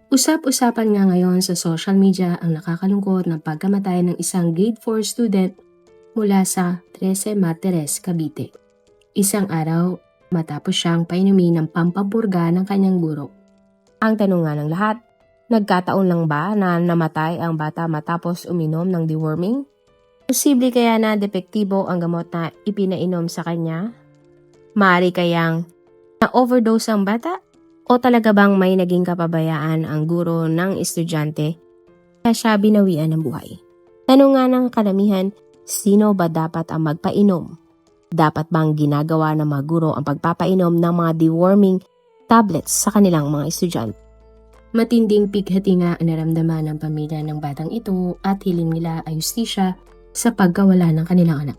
Usap-usapan nga ngayon sa social media ang nakakalungkot na pagkamatay ng isang grade 4 student mula sa 13 Martires, Cavite. Isang araw matapos siyang painumin ng pampapurga ng kanyang guro. Ang tanong nga ng lahat, nagkataon lang ba na namatay ang bata matapos uminom ng deworming? Posible kaya na depektibo ang gamot na ipinainom sa kanya? Maaari kayang na-overdose ang bata? O talaga bang may naging kapabayaan ang guro ng estudyante kaya siya binawian ng buhay? Tanong nga ng karamihan, sino ba dapat ang magpainom? Dapat bang ginagawa ng mga guro ang pagpapainom ng mga deworming tablets sa kanilang mga estudyante? Matinding pighati nga ang naramdaman ng pamilya ng batang ito at hiling nila ay hustisya sa pagkawala ng kanilang anak.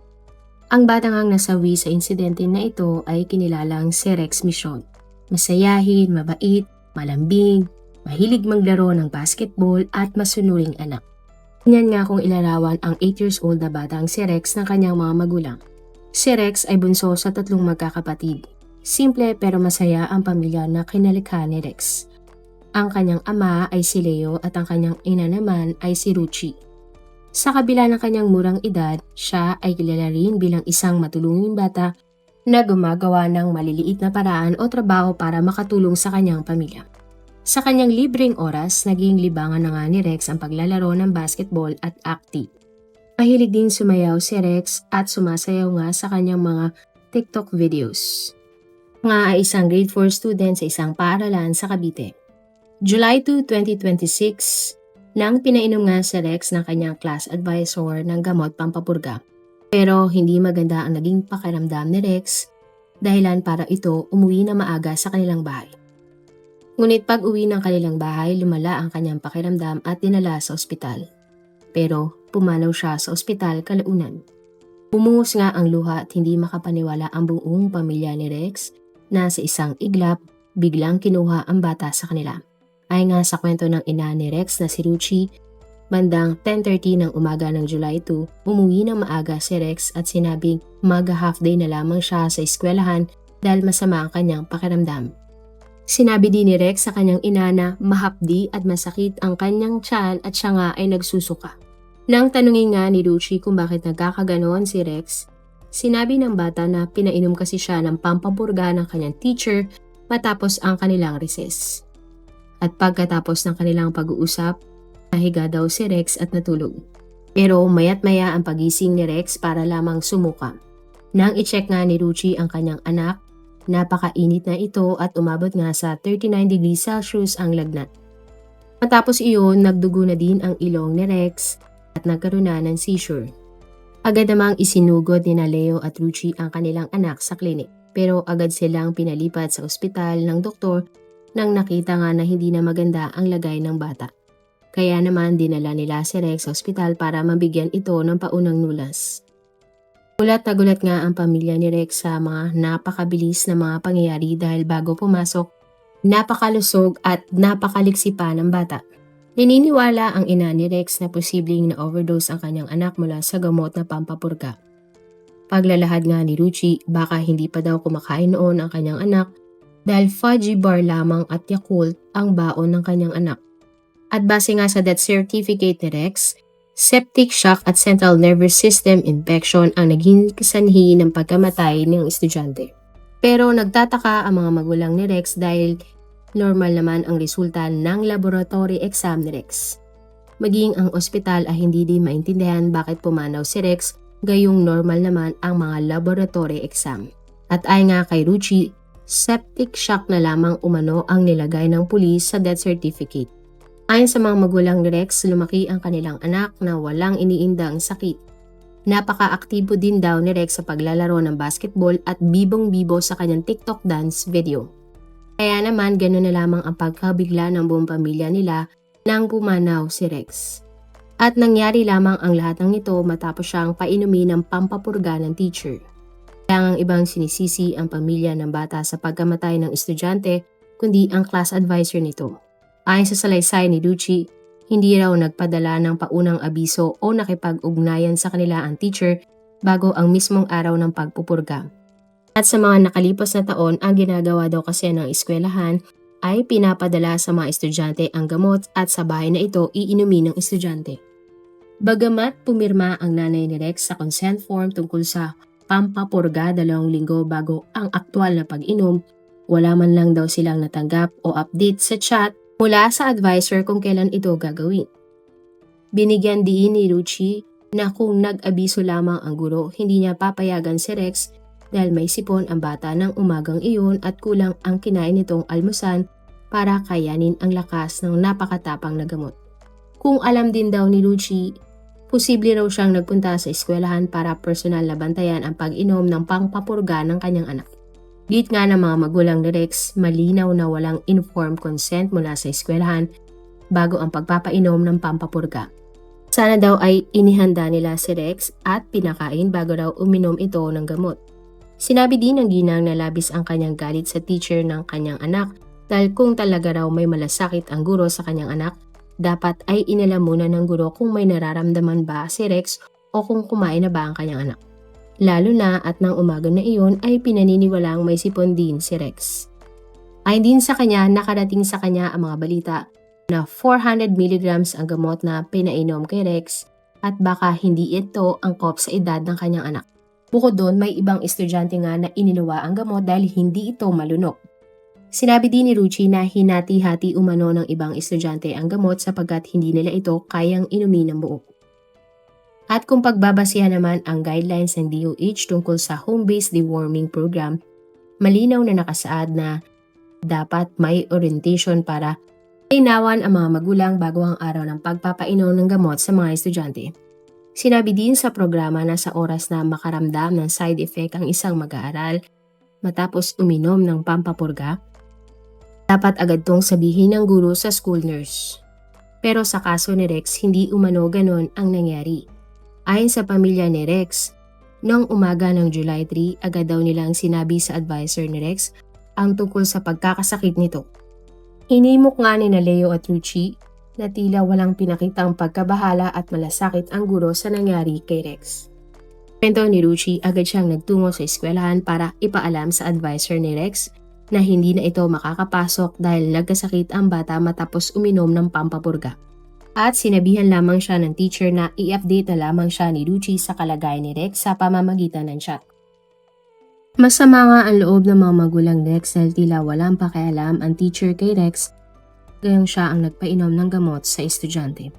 Ang batang ang nasawi sa insidente na ito ay kinilalang si Rex Mission. Masayahin, mabait, malambing, mahilig maglaro ng basketball at masunuring anak. Ganyan nga kung ilarawan ang 8 years old na batang si Rex ng kanyang mga magulang. Si Rex ay bunso sa 3 magkakapatid. Simple pero masaya ang pamilya na kinalikha ni Rex. Ang kanyang ama ay si Leo at ang kanyang ina naman ay si Ruchi. Sa kabila ng kanyang murang edad, siya ay kilala rin bilang isang matulungin bata na gumagawa ng maliliit na paraan o trabaho para makatulong sa kanyang pamilya. Sa kanyang libreng oras, naging libangan na nga ni Rex ang paglalaro ng basketball at acting. Mahilig din sumayaw si Rex at sumasayaw nga sa kanyang mga TikTok videos. Nga ay isang grade 4 student sa isang paaralan sa Cavite. July 2, 2026, nang pinainom nga si Rex ng kanyang class advisor ng gamot pampapurga. Pero hindi maganda ang naging pakiramdam ni Rex dahilan para ito umuwi na maaga sa kanilang bahay. Ngunit pag uwi ng kanilang bahay, lumala ang kanyang pakiramdam at dinala sa ospital. Pero pumanaw siya sa ospital kalaunan. Bumuhos nga ang luha at hindi makapaniwala ang buong pamilya ni Rex na sa isang iglap biglang kinuha ang bata sa kanila. Ayon nga sa kwento ng ina ni Rex na si Ruchi, bandang 10:30 ng umaga ng July 2, umuwi ng maaga si Rex at sinabing mag-half day na lamang siya sa eskwelahan dahil masama ang kanyang pakiramdam. Sinabi din ni Rex sa kanyang ina na mahapdi at masakit ang kanyang tiyan at siya nga ay nagsusuka. Nang tanungin nga ni Ruchi kung bakit nagkakaganon si Rex, sinabi ng bata na pinainom kasi siya ng pampapurga ng kanyang teacher matapos ang kanilang recess. At pagkatapos ng kanilang pag-uusap, nahiga daw si Rex at natulog. Pero mayat maya ang pagising ni Rex para lamang sumuka. Nang i-check nga ni Ruchi ang kanyang anak, napakainit na ito at umabot nga sa 39 degrees Celsius ang lagnat. Matapos iyon, nagdugo na din ang ilong ni Rex at nagkaroon na ng seizure. Agad namang isinugod ni Leo at Ruchi ang kanilang anak sa klinik. Pero agad silang pinalipat sa ospital ng doktor nang nakita nga na hindi na maganda ang lagay ng bata. Kaya naman dinala nila si Rex sa ospital para mabigyan ito ng paunang nulas. Gulat na gulat nga ang pamilya ni Rex sa mga napakabilis na mga pangyayari dahil bago pumasok, napakalusog at napakaliksi pa ng bata. Naniniwala ang ina ni Rex na posibleng na-overdose ang kanyang anak mula sa gamot na pampapurga. Paglalahad nga ni Ruchi, baka hindi pa daw kumakain noon ang kanyang anak dahil fudgy bar lamang at Yakult ang baon ng kanyang anak. At base nga sa death certificate ni Rex, septic shock at central nervous system infection ang naging kasanhi ng pagkamatay ng estudyante. Pero nagtataka ang mga magulang ni Rex dahil normal naman ang resulta ng laboratory exam ni Rex. Maging ang ospital ay hindi din maintindihan bakit pumanaw si Rex gayong normal naman ang mga laboratory exam. At ayon nga kay Ruchi, septic shock na lamang umano ang nilagay ng pulis sa death certificate. Ayon sa mga magulang ni Rex, lumaki ang kanilang anak na walang iniindang sakit. Napaka-aktibo din daw ni Rex sa paglalaro ng basketball at bibong-bibo sa kanyang TikTok dance video. Kaya naman gano'n na lamang ang pagkabigla ng buong pamilya nila nang pumanaw si Rex. At nangyari lamang ang lahat ng ito matapos siyang painumin ng pampapurga ng teacher. Kaya ang ibang sinisisi ang pamilya ng bata sa pagkamatay ng estudyante kundi ang class advisor nito. Ayon sa salaysay ni Ruchi, hindi raw nagpadala ng paunang abiso o nakipag-ugnayan sa kanila ang teacher bago ang mismong araw ng pagpupurga. At sa mga nakalipas na taon, ang ginagawa daw kasi ng eskwelahan ay pinapadala sa mga estudyante ang gamot at sa bahay na ito iinumin ng estudyante. Bagamat pumirma ang nanay ni Rex sa consent form tungkol sa pampapurga 2 linggo bago ang aktwal na pag-inom, wala man lang daw silang natanggap o update sa chat mula sa advisor kung kailan ito gagawin. Binigyan din ni Ruchi na kung nag-abiso lamang ang guro, hindi niya papayagan si Rex dahil may sipon ang bata ng umagang iyon at kulang ang kinain nitong almusan para kayanin ang lakas ng napakatapang na gamot. Kung alam din daw ni Ruchi, posible raw siyang nagpunta sa eskwelahan para personal na bantayan ang pag-inom ng pangpapurga ng kanyang anak. Git nga ng mga magulang ni Rex, malinaw na walang informed consent mula sa eskwelahan bago ang pagpapainom ng pampapurga. Sana daw ay inihanda nila si Rex at pinakain bago raw uminom ito ng gamot. Sinabi din ng ginang na labis ang kanyang galit sa teacher ng kanyang anak dahil kung talaga raw may malasakit ang guro sa kanyang anak, dapat ay inalam muna ng guro kung may nararamdaman ba si Rex o kung kumain na ba ang kanyang anak. Lalo na at nang umaga na iyon ay pinaniniwalaang may sipon din si Rex. Ayon din sa kanya, nakarating sa kanya ang mga balita na 400 mg ang gamot na pinainom kay Rex at baka hindi ito angkop sa edad ng kanyang anak. Bukod doon, may ibang estudyante nga na iniluwa ang gamot dahil hindi ito malunok. Sinabi din ni Ruchi na hinati-hati umano ng ibang estudyante ang gamot sapagkat hindi nila ito kayang inumin ng buo. At kung pagbabasihan naman ang guidelines ng DOH tungkol sa home-based deworming program, malinaw na nakasaad na dapat may orientation para inawan ang mga magulang bago ang araw ng pagpapainom ng gamot sa mga estudyante. Sinabi din sa programa na sa oras na makaramdam ng side effect ang isang mag-aaral matapos uminom ng pampapurga, dapat agad tong sabihin ng guro sa school nurse. Pero sa kaso ni Rex, hindi umano ganon ang nangyari. Ayon sa pamilya ni Rex, noong umaga ng July 3, agad daw nilang sinabi sa advisor ni Rex ang tungkol sa pagkakasakit nito. Hinimok nga ni na Leo at Ruchi na tila walang pinakitang pagkabahala at malasakit ang guro sa nangyari kay Rex. Kwento ni Ruchi, agad siyang nagtungo sa eskwelahan para ipaalam sa advisor ni Rex na hindi na ito makakapasok dahil nagkasakit ang bata matapos uminom ng pampapurga. At sinabihan lamang siya ng teacher na i-update na lamang siya ni Ruchi sa kalagayan ni Rex sa pamamagitan ng chat. Masama nga ang loob ng mga magulang ni Rex dahil tila walang pakialam ang teacher kay Rex, gayong siya ang nagpainom ng gamot sa estudyante.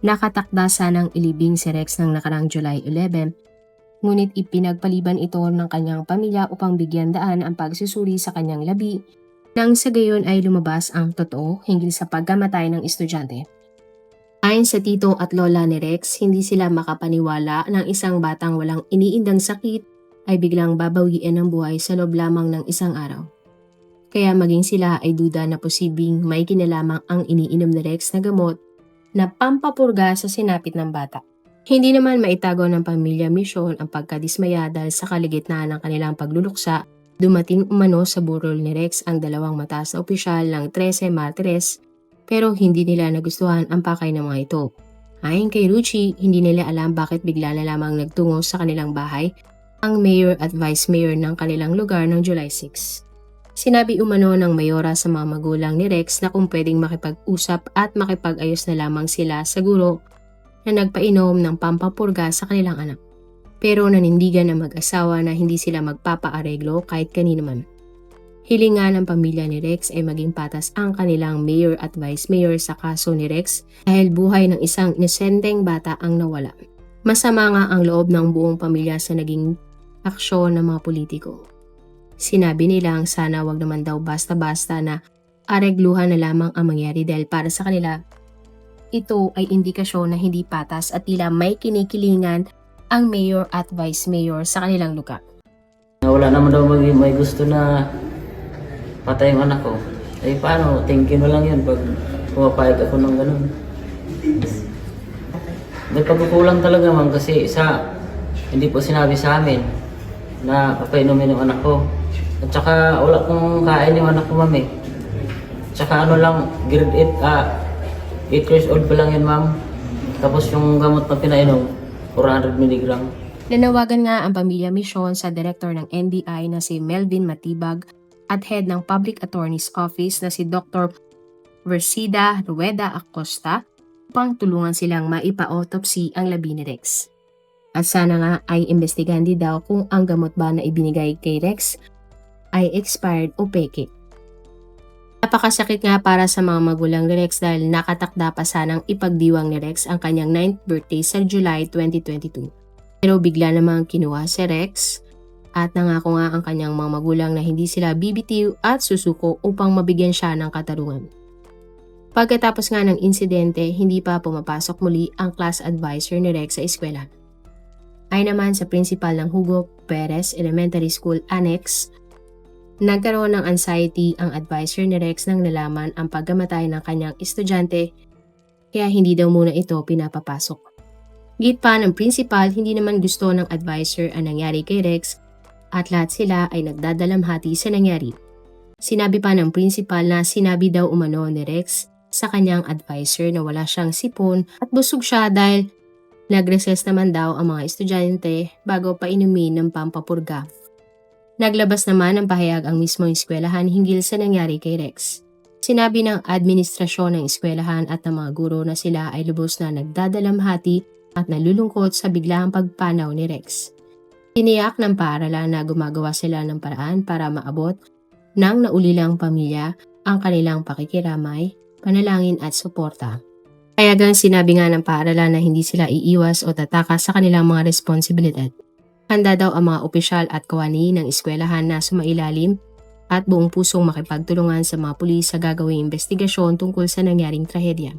Nakatakda sanang ilibing si Rex ng nakarang July 11, ngunit ipinagpaliban ito ng kanyang pamilya upang bigyan daan ang pagsusuri sa kanyang labi, nang sa gayon ay lumabas ang totoo hinggil sa pagkamatay ng estudyante. Ayon sa tito at lola ni Rex, hindi sila makapaniwala ng isang batang walang iniindang sakit ay biglang babawiin ng buhay sa loob lamang ng isang araw. Kaya maging sila ay duda na posibleng may kinalamang ang iniinom ni Rex na gamot na pampapurga sa sinapit ng bata. Hindi naman maitago ng pamilya Mission ang pagkadismaya dahil sa kaligitnaan ng kanilang pagluluksa, dumating umano sa burol ni Rex ang dalawang mataas na opisyal ng 13 Martires pero hindi nila nagustuhan ang pakay ng mga ito. Ayon kay Ruchi, hindi nila alam bakit bigla na lamang nagtungo sa kanilang bahay ang mayor at vice mayor ng kanilang lugar ng July 6. Sinabi umano ng mayora sa mga magulang ni Rex na kung pwedeng makipag-usap at makipag-ayos na lamang sila sa guro na nagpainom ng pampapurga sa kanilang anak. Pero nanindigan ang mag-asawa na hindi sila magpapaareglo kahit kanino man. Hilingan ng pamilya ni Rex ay maging patas ang kanilang mayor at vice mayor sa kaso ni Rex dahil buhay ng isang inosenteng bata ang nawala. Masama nga ang loob ng buong pamilya sa naging aksyon ng mga politiko. Sinabi nilang sana wag naman daw basta-basta na aregluhan na lamang ang mangyari dahil para sa kanila, ito ay indikasyon na hindi patas at tila may kinikilingan ang mayor at vice mayor sa kanilang lugar. Wala naman daw may gusto na patay yung anak ko. Eh paano, thinking mo lang yun pag pumapayag ako ng ganun. May pagkukulang talaga man kasi hindi po sinabi sa amin na papainumin yung anak ko. At saka wala kong kain yung anak ko, ma'am eh. Tsaka ano lang, grade 8 years old pa lang yun, ma'am. Tapos yung gamot na pinainom, 400 mg. Nanawagan nga ang pamilya Mission sa director ng NBI na si Melvin Matibag at head ng Public Attorney's Office na si Dr. Versida Rueda Acosta upang tulungan silang maipa-autopsy ang labi ni Rex. At sana nga ay imbestigahan din daw kung ang gamot ba na ibinigay kay Rex ay expired o peke. Napakasakit nga para sa mga magulang ni Rex dahil nakatakda pa sanang ipagdiwang ni Rex ang kanyang 9th birthday sa July 2022. Pero bigla namang kinuha si Rex at nangako nga ang kanyang mga magulang na hindi sila bibitiw at susuko upang mabigyan siya ng katarungan. Pagkatapos nga ng insidente, hindi pa pumapasok muli ang class advisor ni Rex sa eskwela. Ay naman sa principal ng Hugo Perez Elementary School Annex, nagkaroon ng anxiety ang advisor ni Rex nang nalaman ang pagkamatay ng kanyang estudyante kaya hindi daw muna ito pinapapasok. Git pa ng principal, hindi naman gusto ng advisor ang nangyari kay Rex at lahat sila ay nagdadalamhati sa nangyari. Sinabi pa ng principal na sinabi daw umano ni Rex sa kanyang advisor na wala siyang sipon at busog siya dahil nag-recess naman daw ang mga estudyante bago painumin ng pampapurga. Naglabas naman ng pahayag ang mismong eskwelahan hinggil sa nangyari kay Rex. Sinabi ng administrasyon ng eskwelahan at ng mga guro na sila ay lubos na nagdadalamhati at nalulungkot sa biglaang pagpanaw ni Rex. Tiniyak ng paaralan na gumagawa sila ng paraan para maabot ng naulilang pamilya ang kanilang pakikiramay, panalangin at suporta. Payagang sinabi nga ng paaralan na hindi sila iiwas o tatakas sa kanilang mga responsibilidad. Handa daw ang mga opisyal at kawani ng eskwelahan na sumailalim at buong pusong makipagtulungan sa mga pulis sa gagawing investigasyon tungkol sa nangyaring trahedya.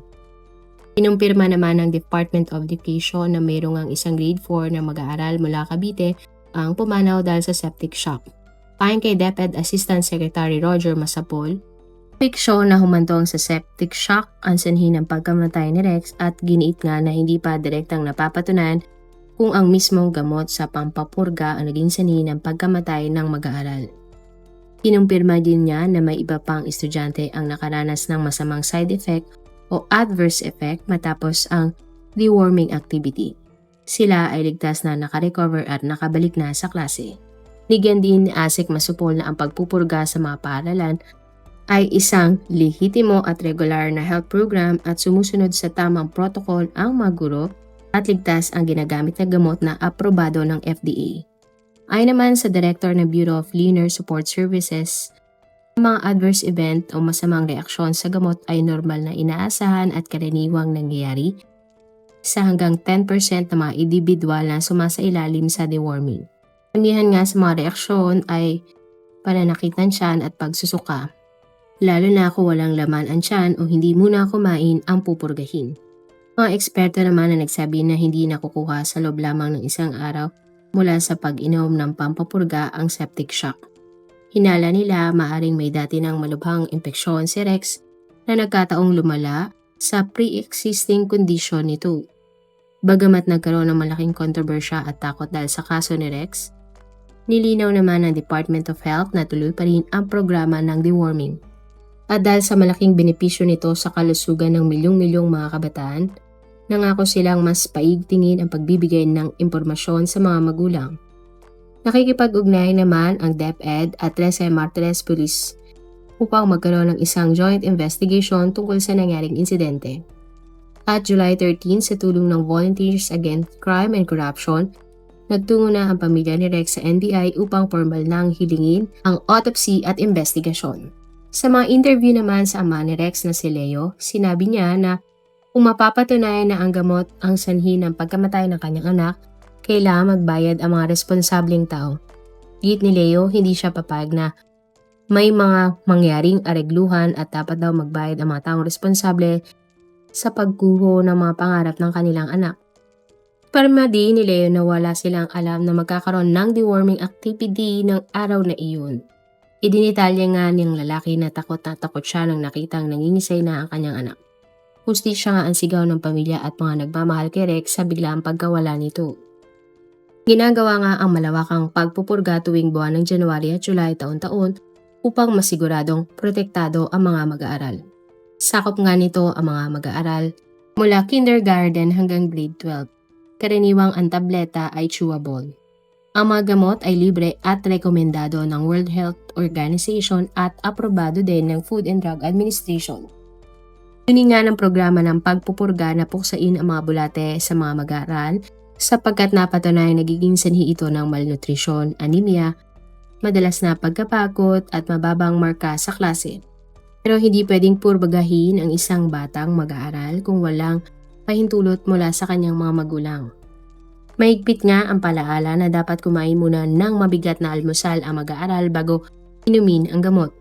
Inumpirma naman ng Department of Education na mayroong ang isang grade 4 na mag-aaral mula Cavite ang pumanaw dahil sa septic shock. Ayon kay DepEd Assistant Secretary Roger Masapol, fiksyon na humantong sa septic shock ang sanhi ng pagkamatay ni Rex at giniit nga na hindi pa direktang napapatunan kung ang mismong gamot sa pampapurga ang naging sanhi ng pagkamatay ng mag-aaral. Kinumpirma din niya na may iba pang estudyante ang nakaranas ng masamang side effect o adverse effect matapos ang deworming activity. Sila ay ligtas na nakarecover at nakabalik na sa klase. Nigyan din ni ASEC Masupol na ang pagpupurga sa mga paaralan ay isang lehitimo at regular na health program at sumusunod sa tamang protocol ang mga guro at ligtas ang ginagamit na gamot na aprobado ng FDA. Ayon naman sa Director ng Bureau of Linear Support Services, ang mga adverse event o masamang reaksyon sa gamot ay normal na inaasahan at karaniwang nangyayari sa hanggang 10% ng mga individual na sumasailalim sa deworming. Karamihan nga sa mga reaksyon ay pananakit ng tiyan at pagsusuka, lalo na kung walang laman ang tiyan o hindi muna kumain ang pupurgahin. Mga eksperto naman na nagsabi na hindi nakukuha sa loob lamang ng isang araw mula sa pag-inom ng pampapurga ang septic shock. Hinala nila maaring may dati ng malubhang impeksyon si Rex na nagkataong lumala sa pre-existing condition nito. Bagamat nagkaroon ng malaking kontrobersya at takot dahil sa kaso ni Rex, nilinaw naman ng Department of Health na tuloy pa rin ang programa ng deworming. At dahil sa malaking benepisyo nito sa kalusugan ng milyong-milyong mga kabataan, nangako silang mas paigtingin ang pagbibigay ng impormasyon sa mga magulang. Nakikipag-ugnay naman ang DepEd at 13 Martires Police upang magkaroon ng isang joint investigation tungkol sa nangyaring insidente. At July 13, sa tulong ng Volunteers Against Crime and Corruption, nagtungo na ang pamilya ni Rex sa NBI upang formal nang hilingin ang autopsy at investigasyon. Sa mga interview naman sa ama ni Rex na si Leo, sinabi niya na kung mapapatunayan na ang gamot ang sanhi ng pagkamatay ng kanyang anak, kailangan magbayad ang mga responsableng tao. Git ni Leo, hindi siya papayag na may mga mangyaring aregluhan at dapat daw magbayad ang mga taong responsable sa pagguho ng mga pangarap ng kanilang anak. Parma din ni Leo na wala silang alam na magkakaroon ng deworming activity ng araw na iyon. Idinitalya nga niyang lalaki na takot siya nang nakitang nangingisay na ang kanyang anak. Hustisya nga ang sigaw ng pamilya at mga nagmamahal kay Rex sa biglaang pagkawala nito. Ginagawa nga ang malawakang pagpupurga tuwing buwan ng January at July taon-taon upang masiguradong protektado ang mga mag-aaral. Sakop nga nito ang mga mag-aaral mula kindergarten hanggang grade 12. Karaniwang ang tableta ay chewable. Ang mga gamot ay libre at rekomendado ng World Health Organization at aprobado din ng Food and Drug Administration. Yun nga ng programa ng pagpupurga na puksain ang mga bulate sa mga mag-aaral sapagkat napatunay nagiging sanhi ito ng malnutrisyon, anemia, madalas na pagkapagod at mababang marka sa klase. Pero hindi pwedeng purbagahin ang isang batang mag-aaral kung walang pahintulot mula sa kanyang mga magulang. Mahigpit nga ang palaala na dapat kumain muna ng mabigat na almusal ang mag-aaral bago inumin ang gamot.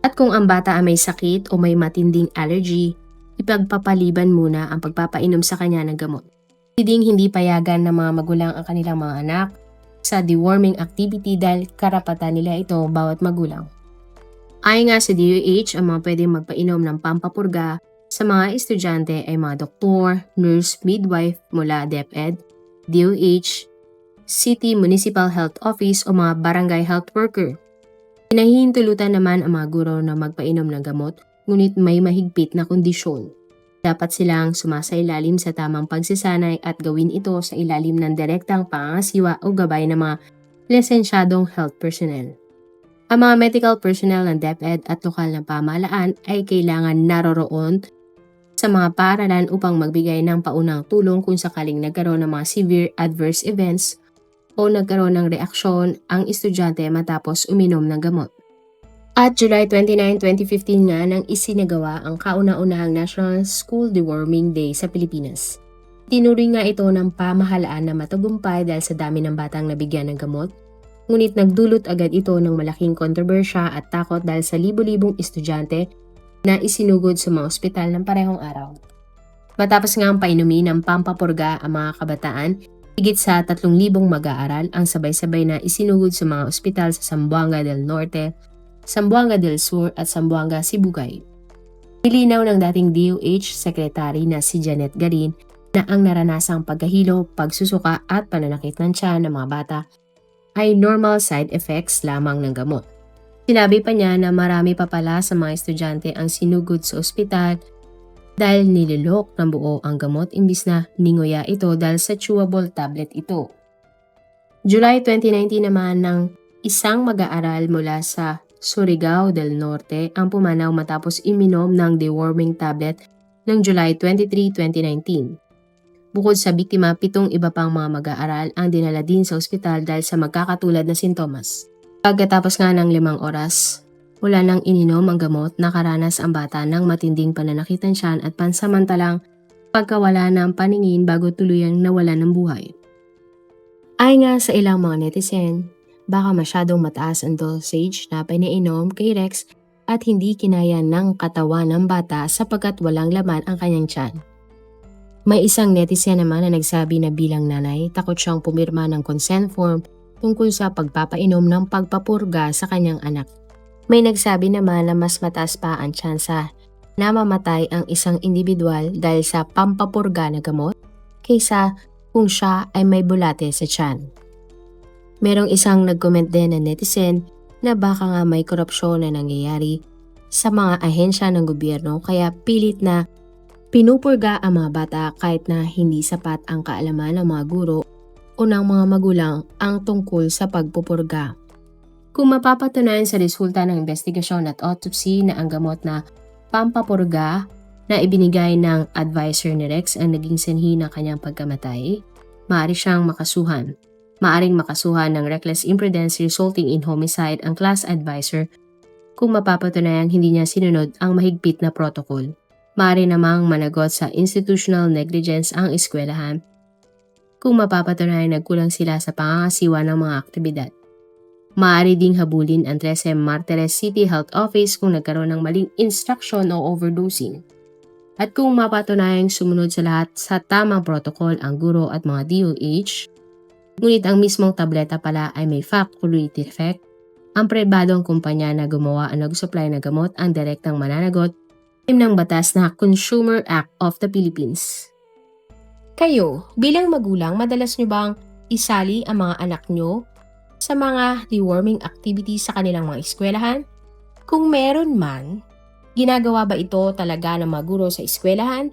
At kung ang bata ay may sakit o may matinding allergy, ipagpapaliban muna ang pagpapainom sa kanya ng gamot. Hindi payagan ng mga magulang ang kanilang mga anak sa deworming activity dahil karapatan nila ito bawat magulang. Ayon nga sa DOH, ang mga pwedeng magpainom ng pampapurga sa mga estudyante ay mga doktor, nurse, midwife mula DepEd, DOH, City Municipal Health Office o mga barangay health worker. Pinahihintulutan naman ang mga guro na magpainom ng gamot ngunit may mahigpit na kondisyon. Dapat silang sumasailalim sa tamang pagsisanay at gawin ito sa ilalim ng direktang pangangasiwa o gabay ng mga lisensyadong health personnel. Ang mga medical personnel ng DepEd at lokal na pamahalaan ay kailangan naroroon sa mga paaralan upang magbigay ng paunang tulong kung sakaling nagkaroon ng mga severe adverse events o nagkaroon ng reaksyon ang estudyante matapos uminom ng gamot. At July 29, 2015 nga nang isinagawa ang kauna-unahang National School Deworming Day sa Pilipinas. Tinuring nga ito ng pamahalaan na matagumpay dahil sa dami ng batang nabigyan ng gamot, ngunit nagdulot agad ito ng malaking kontrobersya at takot dahil sa libo-libong estudyante na isinugod sa mga ospital ng parehong araw. Matapos nga ang painumin ng pampapurga ang mga kabataan, higit sa 3,000 mag-aaral ang sabay-sabay na isinugod sa mga ospital sa Zamboanga del Norte, Zamboanga del Sur at Zamboanga, Sibugay. Nilinaw ng dating DOH Secretary na si Janet Garin na ang naranasang pagkahilo, pagsusuka at pananakit ng tiyan ng mga bata ay normal side effects lamang ng gamot. Sinabi pa niya na marami pa pala sa mga estudyante ang sinugod sa ospital dahil nililok ng buo ang gamot imbis na ninguya ito dahil sa chewable tablet ito. July 2019 naman ng isang mag-aaral mula sa Surigao del Norte ang pumanaw matapos iminom ng deworming tablet noong July 23, 2019. Bukod sa biktima, 7 iba pang mga mag-aaral ang dinala din sa ospital dahil sa magkakatulad na sintomas. Pagkatapos nga ng 5 oras, wala nang ininom ang gamot, nakaranas ang bata ng matinding pananakit ng tiyan at pansamantalang pagkawala ng paningin bago tuluyang nawala ng buhay. Ay nga sa ilang mga netizen, baka masyadong mataas ang dosage na pinainom kay Rex at hindi kinaya ng katawan ng bata sapagkat walang laman ang kanyang tiyan. May isang netizen naman na nagsabi na bilang nanay, takot siyang pumirma ng consent form tungkol sa pagpapainom ng pagpapurga sa kanyang anak. May nagsabi naman na mas mataas pa ang tsansa na mamatay ang isang individual dahil sa pampapurga na gamot kaysa kung siya ay may bulate sa tiyan. Merong isang nag-comment din na netizen na baka nga may korupsyon na nangyayari sa mga ahensya ng gobyerno kaya pilit na pinupurga ang mga bata kahit na hindi sapat ang kaalaman ng mga guro o ng mga magulang ang tungkol sa pagpupurga. Kung mapapatunayan sa resulta ng investigasyon at autopsy na ang gamot na pampapurga na ibinigay ng advisor ni Rex ang naging sanhi ng kanyang pagkamatay, maaring makasuhan ng reckless imprudence resulting in homicide ang class advisor kung mapapatunayan hindi niya sinunod ang mahigpit na protocol. Maaari namang managot sa institutional negligence ang eskwelahan kung mapapatunayan nagkulang sila sa pangangasiwa ng mga aktibidad. Maaari ding habulin ang 13 Martires City Health Office kung nagkaroon ng maling instruction o overdosing. At kung mapatunayang sumunod sa lahat sa tamang protocol ang guro at mga DOH, ngunit ang mismong tableta pala ay may factory defect, ang pribadong kumpanya na gumawa ang nag-supply na gamot ang direktang mananagot ng batas na Consumer Act of the Philippines. Kayo, bilang magulang, madalas nyo bang isali ang mga anak nyo sa mga deworming activities sa kanilang mga eskwelahan? Kung meron man, ginagawa ba ito talaga ng mga guro sa eskwelahan?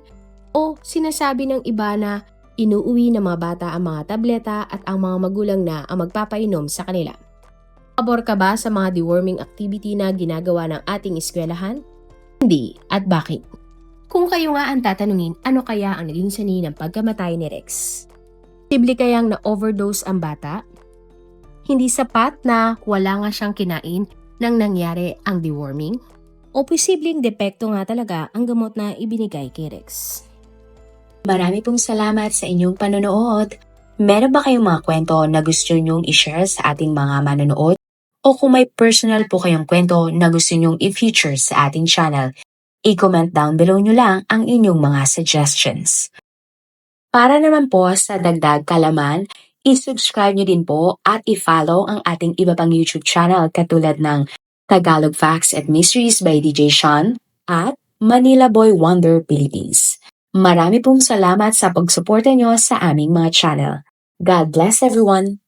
O sinasabi ng iba na Inuuwi ng mga bata ang mga tableta at ang mga magulang na ang magpapainom sa kanila. Pabor ka ba sa mga deworming activity na ginagawa ng ating eskwelahan? Hindi, at bakit? Kung kayo nga ang tatanungin, ano kaya ang naging sanhi ng pagkamatay ni Rex? Posible kayang na-overdose ang bata? Hindi sapat na wala nga siyang kinain nang nangyari ang deworming? O posibleng depekto nga talaga ang gamot na ibinigay kay Rex? Marami pong salamat sa inyong panonood. Meron ba kayong mga kwento na gusto nyong i-share sa ating mga manonood? O kung may personal po kayong kwento na gusto nyong i-feature sa ating channel, i-comment down below nyo lang ang inyong mga suggestions. Para naman po sa dagdag kalaman, i-subscribe nyo din po at i-follow ang ating iba pang YouTube channel katulad ng Tagalog Facts and Mysteries by DJ Sean at Manila Boy Wonder Philippines. Marami pong salamat sa pagsuporta nyo sa aming mga channel. God bless everyone!